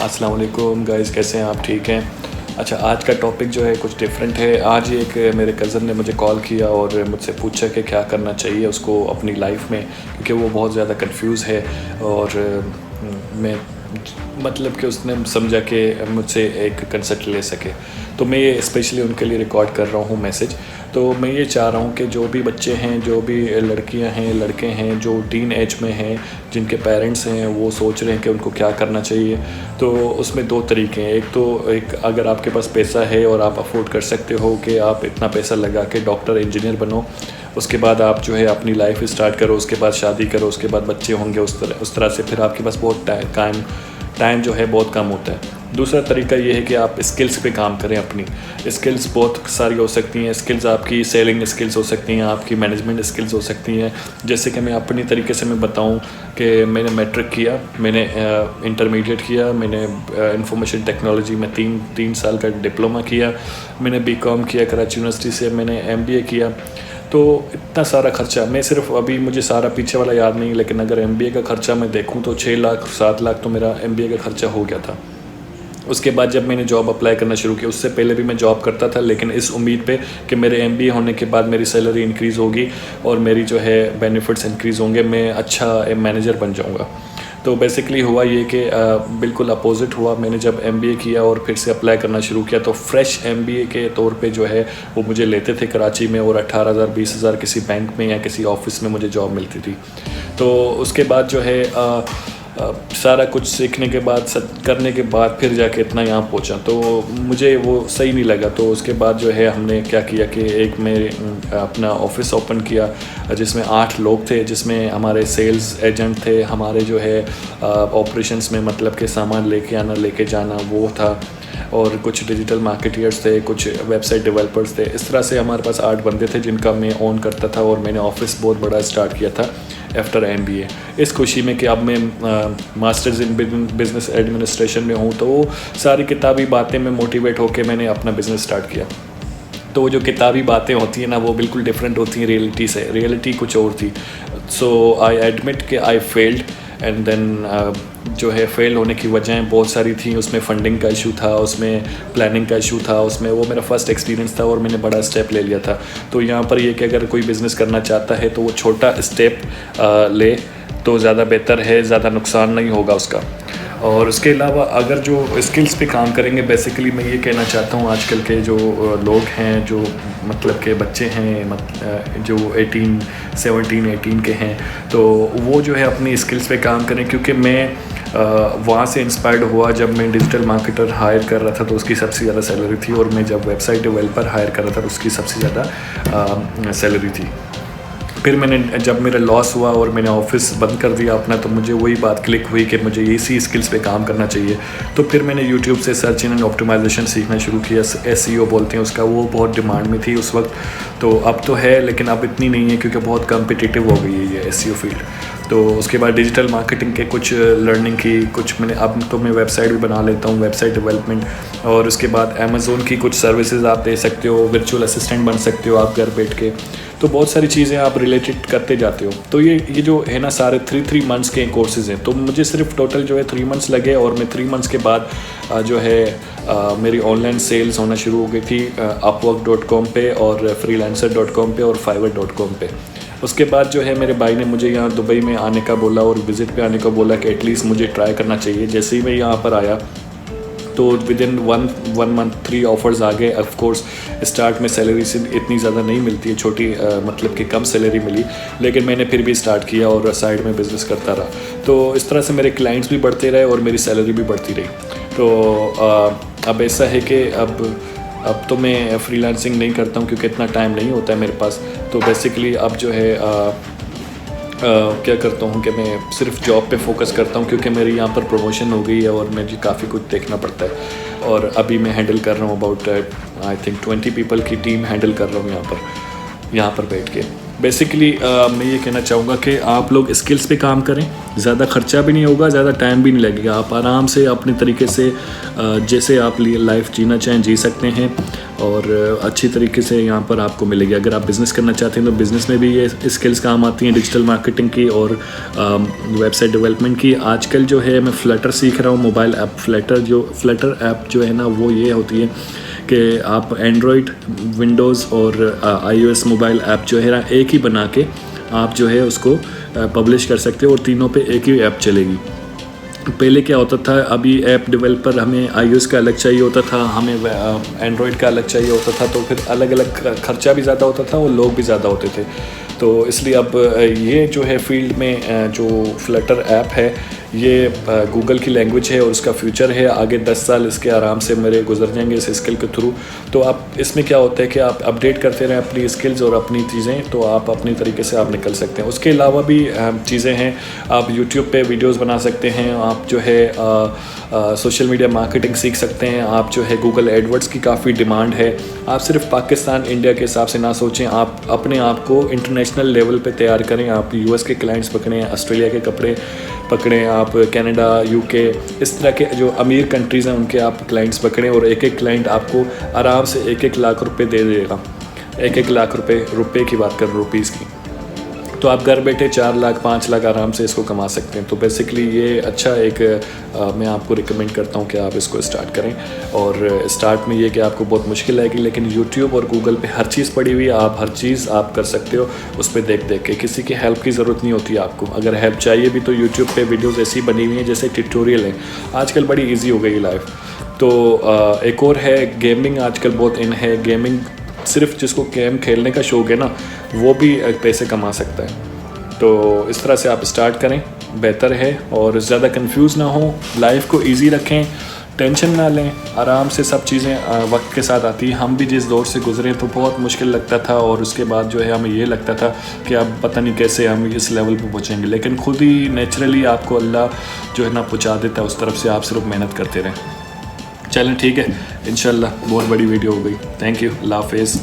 अस्सलाम वालेकुम गाइस, कैसे हैं आप? ठीक हैं? अच्छा, आज का टॉपिक जो है कुछ डिफरेंट है। आज एक मेरे कज़न ने मुझे कॉल किया और मुझसे पूछा कि क्या करना चाहिए उसको अपनी लाइफ में, क्योंकि वो बहुत ज़्यादा कंफ्यूज है। और मैं मतलब कि उसने समझा कि मुझसे एक कंसल्ट ले सके, तो मैं ये स्पेशली उनके लिए रिकॉर्ड कर रहा हूँ मैसेज। तो मैं ये चाह रहा हूँ कि जो भी बच्चे हैं, जो भी लड़कियाँ हैं, लड़के हैं जो टीन एज में हैं, जिनके पेरेंट्स हैं वो सोच रहे हैं कि उनको क्या करना चाहिए, तो उसमें दो तरीके हैं। एक अगर आपके पास पैसा है और आप अफोर्ड कर सकते हो कि आप इतना पैसा लगा के डॉक्टर इंजीनियर बनो, उसके बाद आप जो है अपनी लाइफ स्टार्ट करो, उसके बाद शादी करो, उसके बाद बच्चे होंगे, उस तरह से फिर आपके पास बहुत टाइम जो है बहुत कम होता है। दूसरा तरीका ये है कि आप स्किल्स पे काम करें। अपनी स्किल्स बहुत सारी हो सकती हैं। स्किल्स आपकी सेलिंग स्किल्स हो सकती हैं, आपकी मैनेजमेंट स्किल्स हो सकती हैं। जैसे कि मैं अपनी तरीके से मैं बताऊं कि मैंने मैट्रिक किया, मैंने इंटरमीडिएट किया, मैंने इंफॉर्मेशन टेक्नोलॉजी में तीन साल का डिप्लोमा किया, मैंने बीकॉम किया कराची यूनिवर्सिटी से, मैंने एमबीए किया। तो इतना सारा ख़र्चा, मैं सिर्फ अभी मुझे सारा पीछे वाला याद नहीं, लेकिन अगर एमबीए का ख़र्चा मैं देखूं तो 6 लाख 7 लाख तो मेरा एमबीए का ख़र्चा हो गया था। उसके बाद जब मैंने जॉब अप्लाई करना शुरू किया, उससे पहले भी मैं जॉब करता था, लेकिन इस उम्मीद पे कि मेरे एमबीए होने के बाद मेरी सैलरी इंक्रीज़ होगी और मेरी जो है बेनिफिट्स इंक्रीज़ होंगे, मैं अच्छा मैनेजर बन जाऊँगा। तो बेसिकली हुआ ये कि बिल्कुल अपोजिट हुआ। मैंने जब एमबीए किया और फिर से अप्लाई करना शुरू किया तो फ्रेश एमबीए के तौर पे जो है वो मुझे लेते थे कराची में, और 18,000 20,000 किसी बैंक में या किसी ऑफिस में मुझे जॉब मिलती थी। तो उसके बाद जो है सारा कुछ सीखने के बाद करने के बाद फिर जाके इतना यहाँ पहुँचा, तो मुझे वो सही नहीं लगा। तो उसके बाद जो है हमने क्या किया कि एक मैं अपना ऑफिस ओपन किया जिसमें 8 लोग थे, जिसमें हमारे सेल्स एजेंट थे, हमारे जो है ऑपरेशंस में मतलब कि सामान लेके आना लेके जाना वो था, और कुछ डिजिटल मार्केटियर्स थे, कुछ वेबसाइट डेवलपर्स थे। इस तरह से हमारे पास 8 बंदे थे जिनका मैं ओन करता था, और मैंने ऑफिस बहुत बड़ा स्टार्ट किया था आफ्टर एमबीए, इस खुशी में कि अब मैं मास्टर्स इन बिजनेस एडमिनिस्ट्रेशन में हूँ। तो वो सारी किताबी बातें में मोटिवेट होकर मैंने अपना बिज़नेस स्टार्ट किया। तो वो जो किताबी बातें होती हैं ना, वो बिल्कुल डिफरेंट होती हैं रियलिटी से। रियलिटी कुछ और थी। सो आई एडमिट कि आई फेल्ड, एंड देन जो है फेल होने की वजहें बहुत सारी थी। उसमें फंडिंग का इशू था, उसमें प्लानिंग का इशू था, उसमें वो मेरा फर्स्ट एक्सपीरियंस था और मैंने बड़ा स्टेप ले लिया था। तो यहाँ पर ये कि अगर कोई बिज़नेस करना चाहता है तो वो छोटा स्टेप ले तो ज़्यादा बेहतर है, ज़्यादा नुकसान नहीं होगा उसका। और उसके अलावा अगर जो स्किल्स पे काम करेंगे, बेसिकली मैं ये कहना चाहता हूँ आजकल के जो लोग हैं, जो मतलब के बच्चे हैं, जो 17 18 के हैं, तो वो जो है अपनी स्किल्स पे काम करें। क्योंकि मैं वहाँ से इंस्पायर्ड हुआ। जब मैं डिजिटल मार्केटर हायर कर रहा था तो उसकी सबसे ज़्यादा सैलरी थी, और मैं जब वेबसाइट डेवलपर हायर कर रहा था तो उसकी सबसे ज़्यादा सैलरी थी। फिर मैंने जब मेरा लॉस हुआ और मैंने ऑफिस बंद कर दिया अपना, तो मुझे वही बात क्लिक हुई कि मुझे इसी स्किल्स पे काम करना चाहिए। तो फिर मैंने यूट्यूब से सर्च इंजन ऑप्टिमाइजेशन सीखना शुरू किया। एसईओ बोलते हैं उसका, वो बहुत डिमांड में थी उस वक्त। तो अब तो है, लेकिन अब इतनी नहीं है क्योंकि बहुत कम्पिटिटिव हो गई है ये एसईओ फील्ड। तो उसके बाद डिजिटल मार्केटिंग के कुछ लर्निंग की, कुछ मैंने अब तो मैं वेबसाइट भी बना लेता हूँ, वेबसाइट डेवलपमेंट। और उसके बाद अमेज़ोन की कुछ सर्विसेज आप दे सकते हो, वर्चुअल असिस्टेंट बन सकते हो आप घर बैठ के। तो बहुत सारी चीज़ें आप रिलेटेड करते जाते हो। तो ये जो है ना, सारे 3 मंथ्स के कोर्सेज़ हैं। तो मुझे सिर्फ टोटल जो है 3 मंथ्स लगे, और मैं 3 मंथ्स के बाद जो है मेरी ऑनलाइन सेल्स होना शुरू हो गई थी upwork.com पे, और freelancer.com पे, और fiverr.com पे। उसके बाद जो है मेरे भाई ने मुझे यहाँ दुबई में आने का बोला और विज़िट पे आने का बोला कि एटलीस्ट मुझे ट्राई करना चाहिए। जैसे ही मैं यहाँ पर आया तो within one month 3 offers आ गए। ऑफ कोर्स स्टार्ट में सैलरी से इतनी ज़्यादा नहीं मिलती है, छोटी मतलब कि कम सैलरी मिली, लेकिन मैंने फिर भी स्टार्ट किया और साइड में बिज़नेस करता रहा। तो इस तरह से मेरे क्लाइंट्स भी बढ़ते रहे और मेरी सैलरी भी बढ़ती रही। तो अब ऐसा है कि अब तो मैं फ्रीलांसिंग नहीं करता हूँ क्योंकि इतना टाइम नहीं होता है मेरे पास। तो बेसिकली अब जो है क्या करता हूँ कि मैं सिर्फ जॉब पे फोकस करता हूँ, क्योंकि मेरी यहाँ पर प्रमोशन हो गई है और मुझे काफ़ी कुछ देखना पड़ता है। और अभी मैं हैंडल कर रहा हूँ अबाउट आई थिंक 20 पीपल की टीम हैंडल कर रहा हूँ यहाँ पर बैठ के। बेसिकली मैं ये कहना चाहूँगा कि आप लोग स्किल्स पे काम करें, ज़्यादा खर्चा भी नहीं होगा, ज़्यादा टाइम भी नहीं लगेगा। आप आराम से अपने तरीके से जैसे आप लाइफ जीना चाहें जी सकते हैं और अच्छी तरीके से यहाँ पर आपको मिलेगी। अगर आप बिज़नेस करना चाहते हैं तो बिज़नेस में भी ये स्किल्स काम आती हैं, डिजिटल मार्केटिंग की और वेबसाइट डेवलपमेंट की। आजकल जो है मैं फ्लटर सीख रहा हूँ, मोबाइल ऐप फ्लटर ऐप जो है ना वो ये होती है कि आप एंड्रॉयड, विंडोज़ और iOS मोबाइल ऐप जो है ना एक ही बना के आप जो है उसको पब्लिश कर सकते हो और तीनों पे एक ही ऐप चलेगी। पहले क्या होता था, अभी ऐप डेवलपर हमें iOS का अलग चाहिए होता था, हमें एंड्रॉयड का अलग चाहिए होता था, तो फिर अलग अलग खर्चा भी ज़्यादा होता था और लोग भी ज़्यादा होते थे। तो इसलिए अब ये जो है फील्ड में जो फ्लटर ऐप है ये गूगल की लैंग्वेज है और उसका फ्यूचर है। आगे 10 साल इसके आराम से मेरे गुजर जाएंगे इस स्किल के थ्रू। तो आप इसमें क्या होता है कि आप अपडेट करते रहें अपनी स्किल्स और अपनी चीज़ें, तो आप अपनी तरीके से आप निकल सकते हैं। उसके अलावा भी चीज़ें हैं, आप यूट्यूब पे वीडियोस बना सकते हैं, आप जो है सोशल मीडिया मार्केटिंग सीख सकते हैं, आप जो है गूगल एडवर्ड्स की काफ़ी डिमांड है। आप सिर्फ पाकिस्तान इंडिया के हिसाब से ना सोचें, आप अपने आप को इंटरनेशनल लेवल पे तैयार करें। आप यूएस के क्लाइंट्स पकड़ें, ऑस्ट्रेलिया के कपड़े पकड़ें, आप कनाडा, यूके, इस तरह के जो अमीर कंट्रीज़ हैं उनके आप क्लाइंट्स पकड़ें और एक एक क्लाइंट आपको आराम से 1-1 लाख रुपए दे देगा। 1-1 लाख रुपए की बात कर रहा हूँ, रुपीज़ की। तो आप घर बैठे 4 लाख 5 लाख आराम से इसको कमा सकते हैं। तो बेसिकली ये अच्छा एक मैं आपको रिकमेंड करता हूँ कि आप इसको स्टार्ट करें। और स्टार्ट में ये कि आपको बहुत मुश्किल आएगी, लेकिन यूट्यूब और गूगल पे हर चीज़ पड़ी हुई है, आप हर चीज़ आप कर सकते हो उस पर देख देख के। किसी की हेल्प की ज़रूरत नहीं होती आपको। अगर हेल्प चाहिए भी तो यूट्यूब पे वीडियोज़ ऐसी बनी हुई हैं जैसे ट्यूटोरियल है। आजकल बड़ी ईजी हो गई लाइफ। तो एक और है गेमिंग, आजकल बहुत इन है गेमिंग। सिर्फ जिसको गेम खेलने का शौक़ है ना वो भी पैसे कमा सकता है। तो इस तरह से आप स्टार्ट करें, बेहतर है। और ज़्यादा कंफ्यूज ना हो, लाइफ को इजी रखें, टेंशन ना लें, आराम से सब चीज़ें वक्त के साथ आती हैं। हम भी जिस दौर से गुजरे तो बहुत मुश्किल लगता था और उसके बाद जो है हमें ये लगता था कि अब पता नहीं कैसे हम इस लेवल पर पहुँचेंगे, लेकिन खुद ही नेचुरली आपको अल्लाह जो है ना पहुँचा देता है उस तरफ से। आप सिर्फ मेहनत करते रहें। चलें ठीक है, इंशाल्लाह बहुत बड़ी वीडियो हो गई। थैंक यू, अल्लाह हाफ़िज़।